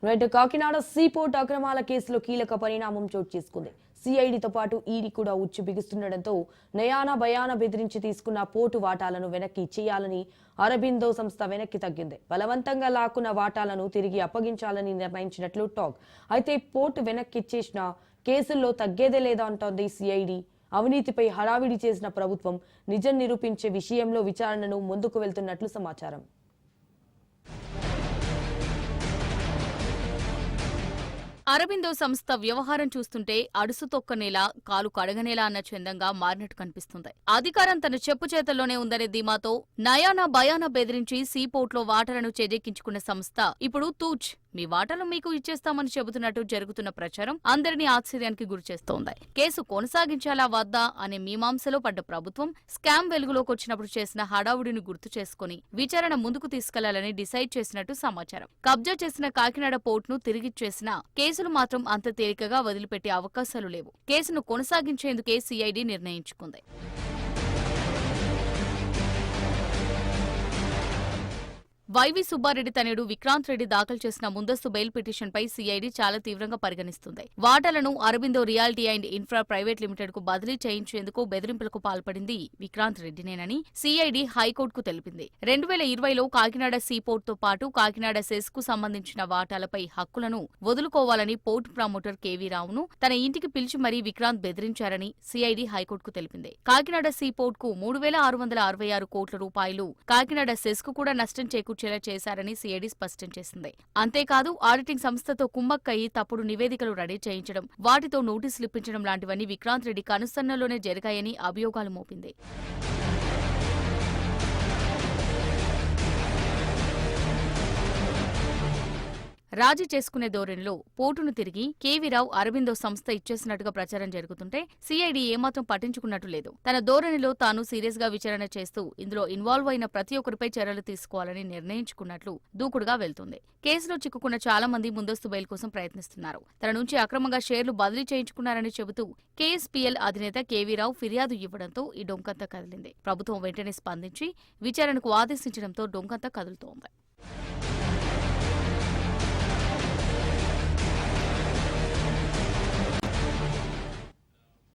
Right Kakinada seaport అక్రమాల కేసులో కీలక పరిణామం చోటు చేసుకుంది. సిఐడితో పాటు ఈడీ కూడా ఉచ్చు బిగుస్తుండటంతో నయానా భయానా బెదిరించి తీసుకున్న పోర్టు వాటాలను వెనక్కి ఇచ్చేయాలని అరబిందో సంస్థ వెనక్కి తగ్గింది. బలవంతంగా లాక్కున్న వాటాలను తిరిగి అప్పగించాలని నిర్ణయించినట్లు టాక్. అయితే పోర్టు వెనక్కి ఇచ్చేసిన కేసుల్లో తగ్గేదే లేదా అంటోంది సిఐడి. అవినీతిపై హడావిడి చేసిన ప్రభుత్వం నిజం నిరూపించే విషయంలో విచారణను ముందుకు వెళ్తున్నట్లు సమాచారం. అరబిందో సంస్థ వ్యవహారం చూస్తుంటే అడుసు తొక్కనేలా కాలు కడగనేలా అన్న చందంగా మారినట్టు కనిపిస్తుంది. అధికారం తన చెప్పు చేతల్లోనే ఉందనే ధీమాతో నయానా భయానా బెదిరించి సీపోర్ట్లో వాటాలను చేజెక్కించుకున్న సంస్థ ఇప్పుడు తూచ్ మీ వాటాలు మీకు ఇచ్చేస్తామని చెబుతున్నట్టు జరుగుతున్న ప్రచారం అందరినీ ఆశ్చర్యానికి గురిచేస్తోంది. కేసు కొనసాగించాలా వద్దా అనే మీమాంసలో పడ్డ ప్రభుత్వం స్కామ్ వెలుగులోకి వచ్చినప్పుడు చేసిన హడావుడిని గుర్తు చేసుకుని విచారణ ముందుకు తీసుకెళ్లాలని డిసైడ్ చేసినట్టు సమాచారం. కబ్జా చేసిన కాకినాడ పోర్టును తిరిగిచ్చేసిన కేసులు మాత్రం అంత తేలికగా వదిలిపెట్టే అవకాశాలు లేవు. కేసును కొనసాగించేందుకే సిఐడి నిర్ణయించుకుంది. వైవి సుబ్బారెడ్డి తనయుడు విక్రాంత్ రెడ్డి దాఖలు చేసిన ముందస్తు బెయిల్ పిటిషన్పై సిఐడి చాలా తీవ్రంగా పరిగణిస్తుంది. వాటాలను Aurobindo reality and infra private limited కు బదిలీ చేయించేందుకు బెదిరింపులకు పాల్పడింది విక్రాంత్ రెడ్డినేనని సిఐడి హైకోర్టుకు తెలిపింది. 2020లో కాకినాడ సీపోర్ట్ తో పాటు కాకినాడ సెస్ కు సంబంధించిన వాటాలపై హక్కులను వదులుకోవాలని పోర్టు ప్రమోటర్ కేవీ రావును తన ఇంటికి పిలిచి మరీ విక్రాంత్ బెదిరించారని సిఐడి హైకోర్టుకు తెలిపింది. కాకినాడ సీపోర్ట్ కు 3,666 కోట్ల రూపాయలు, కాకినాడ సెస్ కు కూడా నష్టం చేకూర్చారు చేశారని సిఐడి స్పష్టం చేసింది. అంతేకాదు ఆడిటింగ్ సంస్థతో కుమ్మక్కయి తప్పుడు నివేదికలు రెడీ చేయించడం, వాటితో నోటీసులు ఇప్పించడం లాంటివన్నీ విక్రాంత్ రెడ్డి కనుసన్నల్లోనే జరిగాయని అభియోగాలు మోపింది. రాజీ చేసుకునే ధోరణిలో పోర్టును తిరిగి కేవీరావు అరబిందో సంస్థ ఇచ్చేసినట్టుగా ప్రచారం జరుగుతుంటే సిఐడి ఏమాత్రం పట్టించుకున్నట్టు లేదు. తన ధోరణిలో తాను సీరియస్ గా విచారణ చేస్తూ ఇందులో ఇన్వాల్వ్ అయిన ప్రతి ఒక్కరిపై చర్యలు తీసుకోవాలని నిర్ణయించుకున్నట్లు దూకుడుగా వెళ్తుంది. కేసులో చిక్కుకున్న చాలా మంది ముందస్తు బెయిల్ కోసం ప్రయత్నిస్తున్నారు. తన నుంచి అక్రమంగా షేర్లు బదిలీ చేయించుకున్నారని చెబుతూ కేఎస్పీఎల్ అధినేత కేవీరావు ఫిర్యాదు ఇవ్వడంతో ఈ డొంకంతా కదిలింది. ప్రభుత్వం వెంటనే స్పందించి విచారణకు ఆదేశించడంతో డొంకంతా కదులుతోంది.